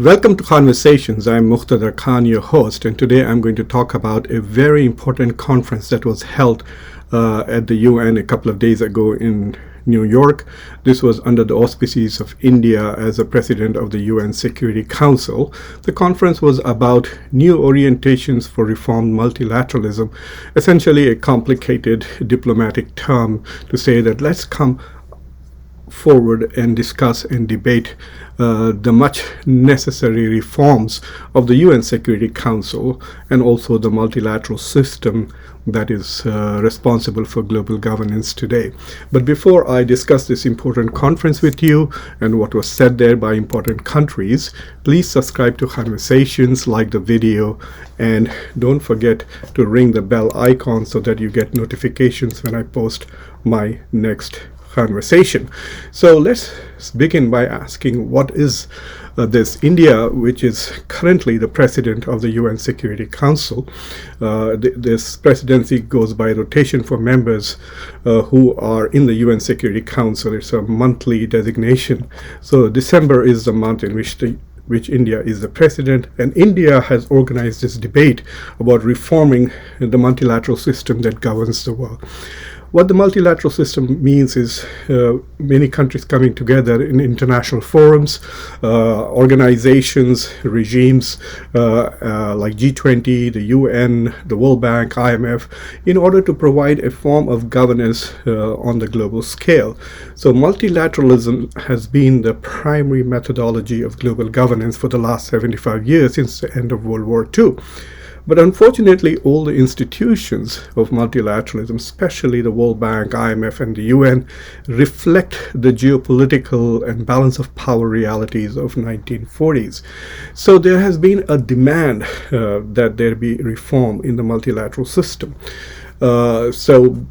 Welcome to Khanversations. I'm Muqtedar Khan, your host, and today I'm going to talk about a very important conference that was held at the UN a couple of days ago in New York. This was under the auspices of India as a president of the UN Security Council. The conference was about new orientations for reformed multilateralism, essentially a complicated diplomatic term to say that let's come forward and discuss and debate the much necessary reforms of the UN Security Council and also the multilateral system that is responsible for global governance today. But before I discuss this important conference with you and what was said there by important countries, please subscribe to Khanversations, like the video, and don't forget to ring the bell icon so that you get notifications when I post my next conversation. So let's begin by asking, what is this? India, which is currently the president of the UN Security Council, this presidency goes by rotation for members who are in the UN Security Council. It's a monthly designation. So December is the month in which India is the president, and India has organized this debate about reforming the multilateral system that governs the world. What the multilateral system means is many countries coming together in international forums, organizations, regimes like G20, the UN, the World Bank, IMF, in order to provide a form of governance on the global scale. So multilateralism has been the primary methodology of global governance for the last 75 years since the end of World War II. But unfortunately, all the institutions of multilateralism, especially the World Bank, IMF, and the UN, reflect the geopolitical and balance of power realities of 1940s. So there has been a demand that there be reform in the multilateral system. So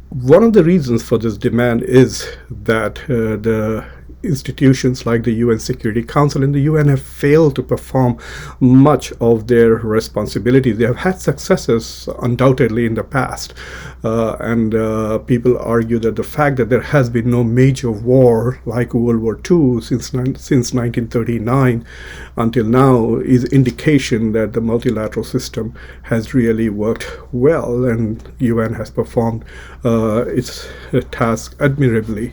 one of the reasons for this demand is that the institutions like the UN Security Council and the UN have failed to perform much of their responsibilities. They have had successes undoubtedly in the past, and people argue that the fact that there has been no major war like World War II since 1939 until now is indication that the multilateral system has really worked well, and UN has performed its task admirably.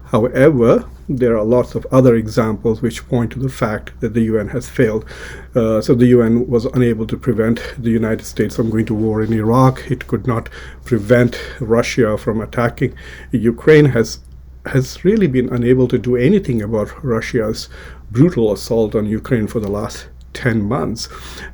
However, there are lots of other examples which point to the fact that the UN has failed. So the UN was unable to prevent the United States from going to war in Iraq. It could not prevent Russia from attacking Ukraine. Has really been unable to do anything about Russia's brutal assault on Ukraine for the last 10 months.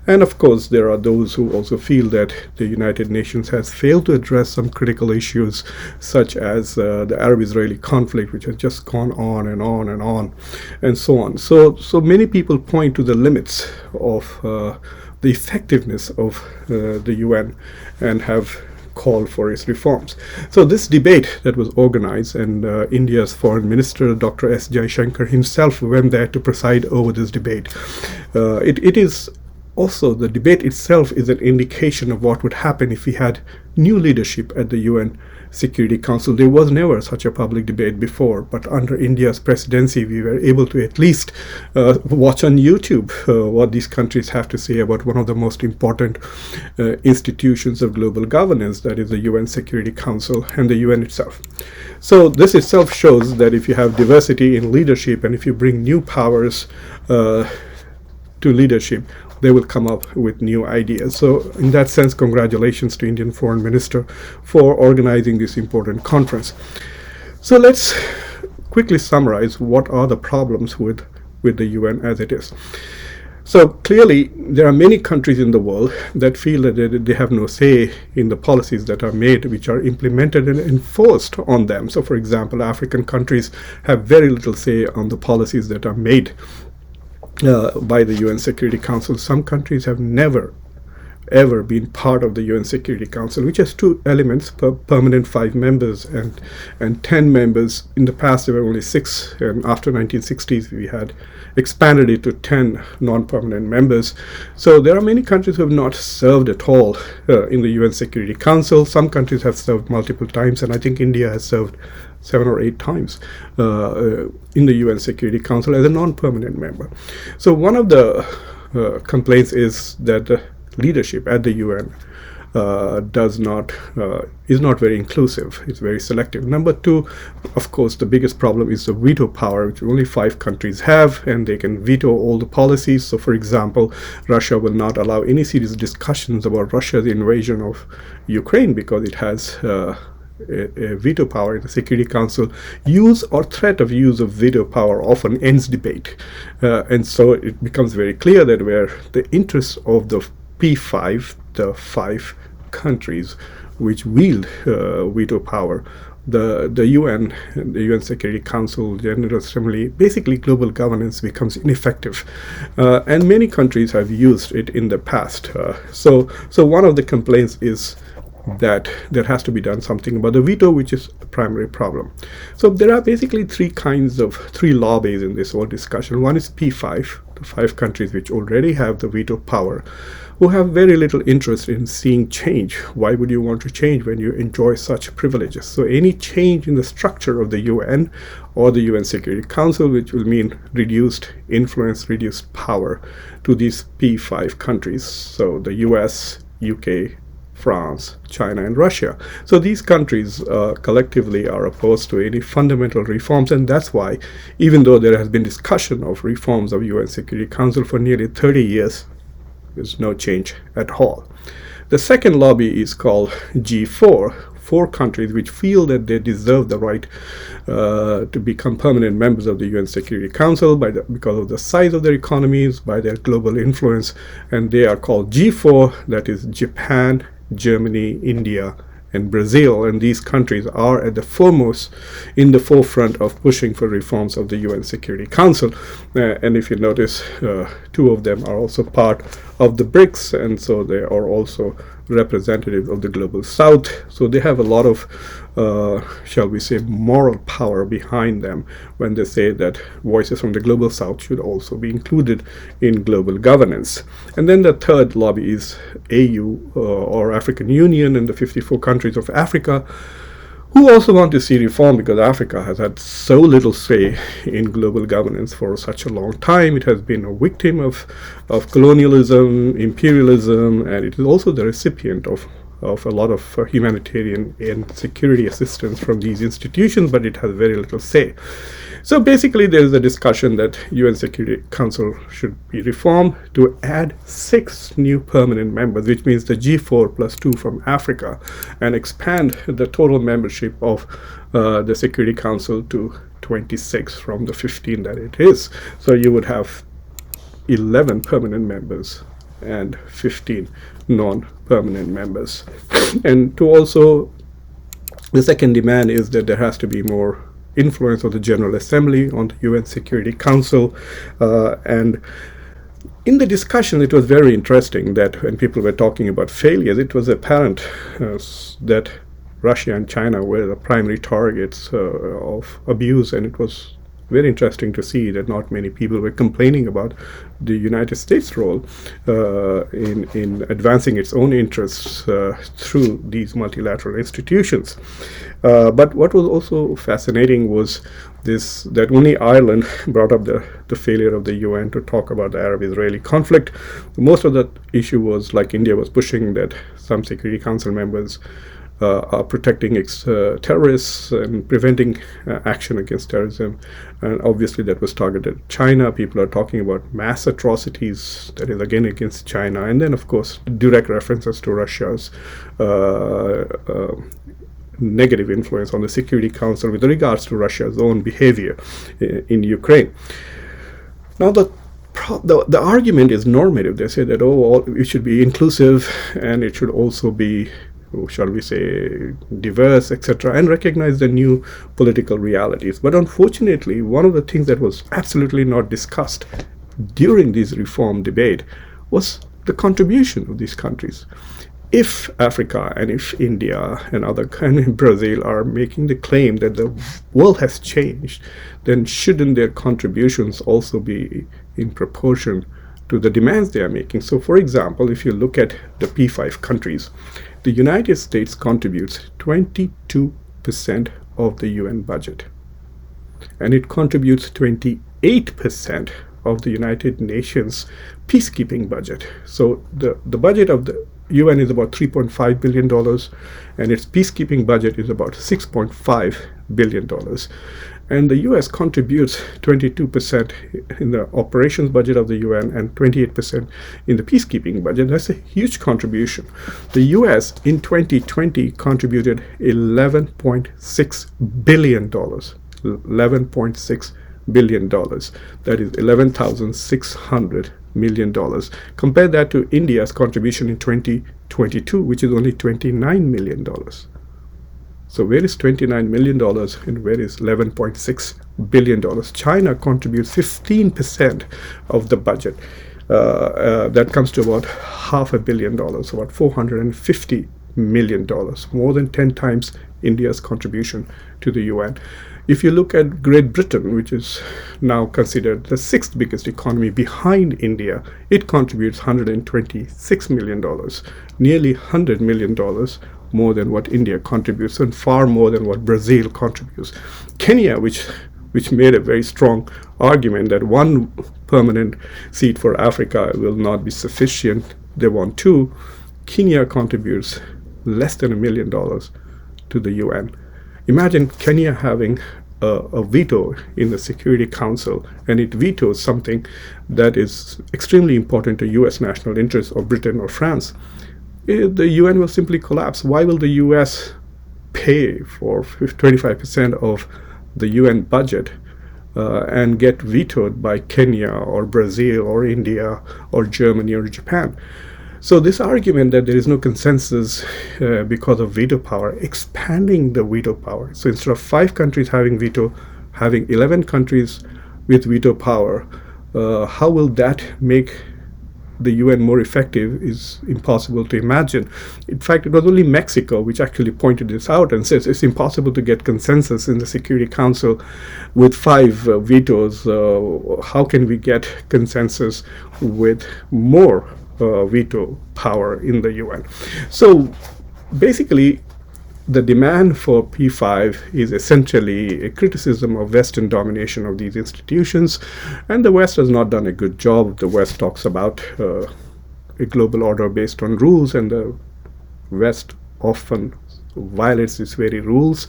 And of course, there are those who also feel that the United Nations has failed to address some critical issues, such as the Arab-Israeli conflict, which has just gone on and on and on, and so on. So many people point to the limits of the effectiveness of the UN and have call for its reforms. So this debate that was organized, and India's Foreign Minister Dr. Jaishankar himself went there to preside over this debate. It is also, the debate itself is an indication of what would happen if we had new leadership at the UN Security Council. There was never such a public debate before, but under India's presidency, we were able to at least watch on YouTube what these countries have to say about one of the most important institutions of global governance, that is the UN Security Council and the UN itself. So this itself shows that if you have diversity in leadership and if you bring new powers to leadership, they will come up with new ideas. So in that sense, congratulations to Indian Foreign Minister for organizing this important conference. So let's quickly summarize what are the problems with the UN as it is. So clearly, there are many countries in the world that feel that they have no say in the policies that are made, which are implemented and enforced on them. So for example, African countries have very little say on the policies that are made by the UN Security Council. Some countries have never ever been part of the UN Security Council, which has two elements: permanent 5 members and 10 members. In the past, there were only 6, and after 1960s, we had expanded it to 10 non-permanent members. So there are many countries who have not served at all in the UN Security Council. Some countries have served multiple times, and I think India has served 7 or 8 times in the UN Security Council as a non-permanent member. So one of the complaints is that the leadership at the UN is not very inclusive. It's very selective. Number 2, of course, the biggest problem is the veto power, which only 5 countries have, and they can veto all the policies. So, for example, Russia will not allow any serious discussions about Russia's invasion of Ukraine because it has a veto power in the Security Council. Use or threat of use of veto power often ends debate. And so it becomes very clear that where the interests of the P5, the 5 countries which wield veto power, the UN Security Council, General Assembly, basically global governance becomes ineffective. And many countries have used it in the past. So one of the complaints is that there has to be done something about the veto, which is the primary problem. So there are basically 3 lobbies in this whole discussion. One is P5, the 5 countries which already have the veto power, who have very little interest in seeing change. Why would you want to change when you enjoy such privileges? So any change in the structure of the UN or the UN Security Council, which will mean reduced influence, reduced power to these P5 countries, so the US, UK, France, China, and Russia. So these countries collectively are opposed to any fundamental reforms, and that's why, even though there has been discussion of reforms of UN Security Council for nearly 30 years, there's no change at all. The second lobby is called G4, 4 countries which feel that they deserve the right to become permanent members of the UN Security Council because of the size of their economies, by their global influence, and they are called G4, that is Japan, Germany, India, and Brazil, and these countries are at the in the forefront of pushing for reforms of the UN Security Council. And if you notice, 2 of them are also part of the BRICS, and so they are also representative of the global south. So they have a lot of, shall we say, moral power behind them when they say that voices from the global south should also be included in global governance. And then the third lobby is AU, or African Union, and the 54 countries of Africa, who also want to see reform because Africa has had so little say in global governance for such a long time. It has been a victim of colonialism, imperialism, and it is also the recipient of a lot of humanitarian and security assistance from these institutions, but it has very little say. So basically there is a discussion that UN Security Council should be reformed to add 6 new permanent members, which means the G4 plus 2 from Africa, and expand the total membership of the Security Council to 26 from the 15 that it is. So you would have 11 permanent members and 15 non-permanent members. And to also, the second demand is that there has to be more influence of the General Assembly on the UN Security Council. And in the discussion, it was very interesting that when people were talking about failures, it was apparent that Russia and China were the primary targets of abuse, and it was very interesting to see that not many people were complaining about the United States role in advancing its own interests through these multilateral institutions. But what was also fascinating was that only Ireland brought up the failure of the UN to talk about the Arab-Israeli conflict. Most of the issue was, like India was pushing, that some Security Council members are protecting terrorists and preventing action against terrorism, and obviously that was targeted at China. People are talking about mass atrocities, that is again against China, and then of course direct references to Russia's negative influence on the Security Council with regards to Russia's own behavior in Ukraine. Now the argument is normative. They say that it should be inclusive and it should also be, shall we say, diverse, etc., and recognize the new political realities. But unfortunately, one of the things that was absolutely not discussed during this reform debate was the contribution of these countries. If Africa and if India and Brazil are making the claim that the world has changed, then shouldn't their contributions also be in proportion to the demands they are making? So, for example, if you look at the P5 countries, the United States contributes 22% of the UN budget, and it contributes 28% of the United Nations peacekeeping budget. So the budget of the UN is about $3.5 billion, and its peacekeeping budget is about $6.5 billion. And the US contributes 22% in the operations budget of the UN and 28% in the peacekeeping budget. That's a huge contribution. The US in 2020 contributed $11.6 billion. $11.6 billion. That is $11,600 million. Compare that to India's contribution in 2022, which is only $29 million. So where is $29 million and where is $11.6 billion? China contributes 15% of the budget. That comes to about $500 million, about $450 million, more than 10 times India's contribution to the UN. If you look at Great Britain, which is now considered the sixth biggest economy behind India, it contributes $126 million, nearly $100 million more than what India contributes, and far more than what Brazil contributes. Kenya, which made a very strong argument that one permanent seat for Africa will not be sufficient, they want two. Kenya contributes less than $1 million to the UN. Imagine Kenya having a veto in the Security Council, and it vetoes something that is extremely important to US national interests, or Britain or France. The UN will simply collapse. Why will the US pay for 25% of the UN budget and get vetoed by Kenya or Brazil or India or Germany or Japan? So this argument that there is no consensus because of veto power, expanding the veto power. So instead of 5 countries having veto, having 11 countries with veto power, how will that make the UN more effective is impossible to imagine. In fact, it was only Mexico which actually pointed this out and says it's impossible to get consensus in the Security Council with 5 vetoes. How can we get consensus with more veto power in the UN? So basically, the demand for P5 is essentially a criticism of Western domination of these institutions, and the West has not done a good job. The West talks about a global order based on rules, and the West often violates these very rules.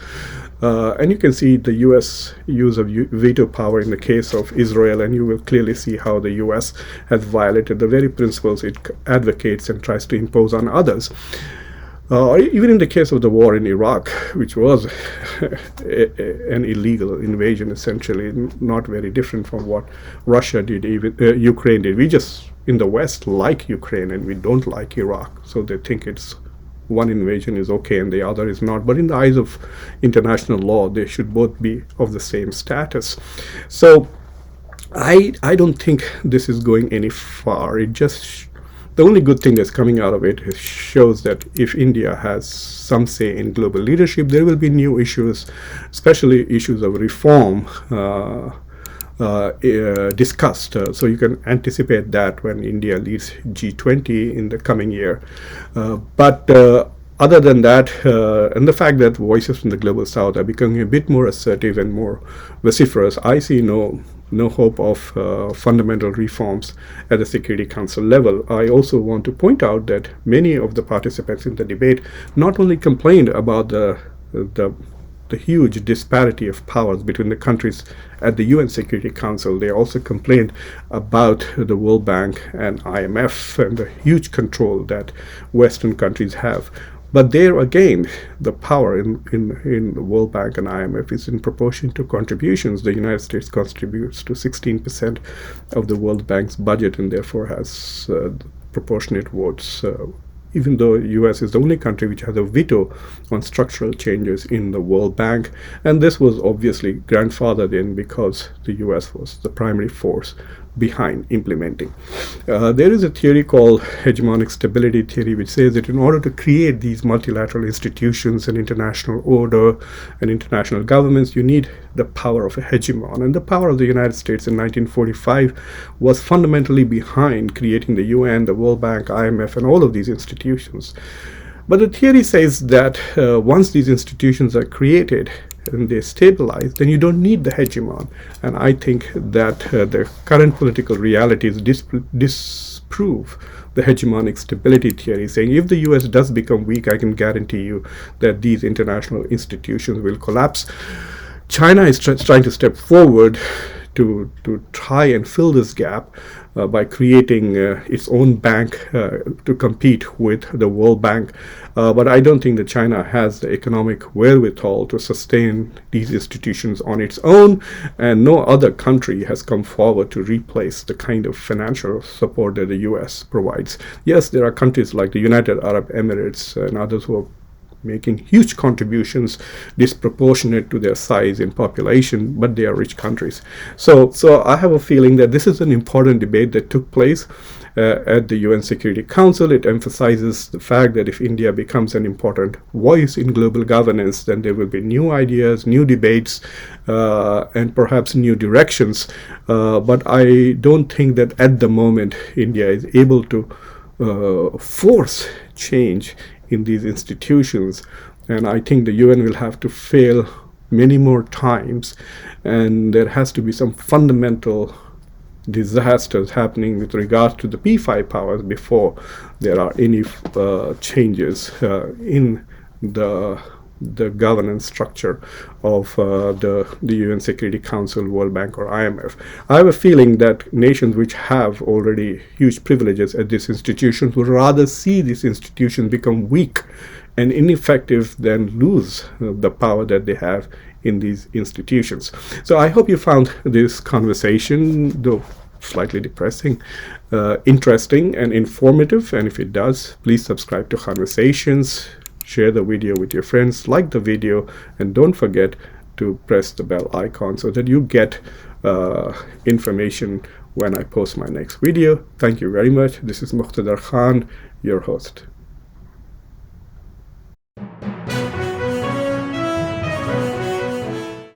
And you can see the US use of veto power in the case of Israel, and you will clearly see how the US has violated the very principles it advocates and tries to impose on others. Even in the case of the war in Iraq, which was an illegal invasion, essentially, not very different from what Russia did, even Ukraine did. We just, in the West, like Ukraine and we don't like Iraq. So they think it's one invasion is okay and the other is not. But in the eyes of international law, they should both be of the same status. So I don't think this is going any far. It just the only good thing that's coming out of it shows that if India has some say in global leadership, there will be new issues, especially issues of reform, discussed. So you can anticipate that when India leads G20 in the coming year. But other than that, and the fact that voices from the global south are becoming a bit more assertive and more vociferous, I see no hope of fundamental reforms at the Security Council level. I also want to point out that many of the participants in the debate not only complained about the huge disparity of powers between the countries at the UN Security Council, they also complained about the World Bank and IMF and the huge control that Western countries have. But there again, the power in the World Bank and IMF is in proportion to contributions. The United States contributes to 16% of the World Bank's budget and therefore has proportionate votes, even though the US is the only country which has a veto on structural changes in the World Bank. And this was obviously grandfathered in because the US was the primary force behind implementing. There is a theory called hegemonic stability theory, which says that in order to create these multilateral institutions and international order and international governments, you need the power of a hegemon. And the power of the United States in 1945 was fundamentally behind creating the UN, the World Bank, IMF, and all of these institutions. But the theory says that once these institutions are created and they stabilize, then you don't need the hegemon. And I think that the current political realities disprove the hegemonic stability theory, saying if the US does become weak, I can guarantee you that these international institutions will collapse. China is trying to step forward to try and fill this gap by creating its own bank to compete with the World Bank. But I don't think that China has the economic wherewithal to sustain these institutions on its own, and no other country has come forward to replace the kind of financial support that the US provides. Yes, there are countries like the United Arab Emirates and others who are making huge contributions disproportionate to their size in population, but they are rich countries. So I have a feeling that this is an important debate that took place at the UN Security Council. It emphasizes the fact that if India becomes an important voice in global governance, then there will be new ideas, new debates, and perhaps new directions. But I don't think that at the moment India is able to force change in these institutions, and I think the UN will have to fail many more times, and there has to be some fundamental disasters happening with regards to the P5 powers before there are any changes in the governance structure of the UN Security Council, World Bank, or IMF. I have a feeling that nations which have already huge privileges at these institutions would rather see these institutions become weak and ineffective than lose the power that they have in these institutions. So I hope you found this conversation, though slightly depressing, interesting and informative. And if it does, please subscribe to Khanversations. Share the video with your friends, like the video, and don't forget to press the bell icon so that you get information when I post my next video. Thank you very much. This is Muqtedar Khan, your host.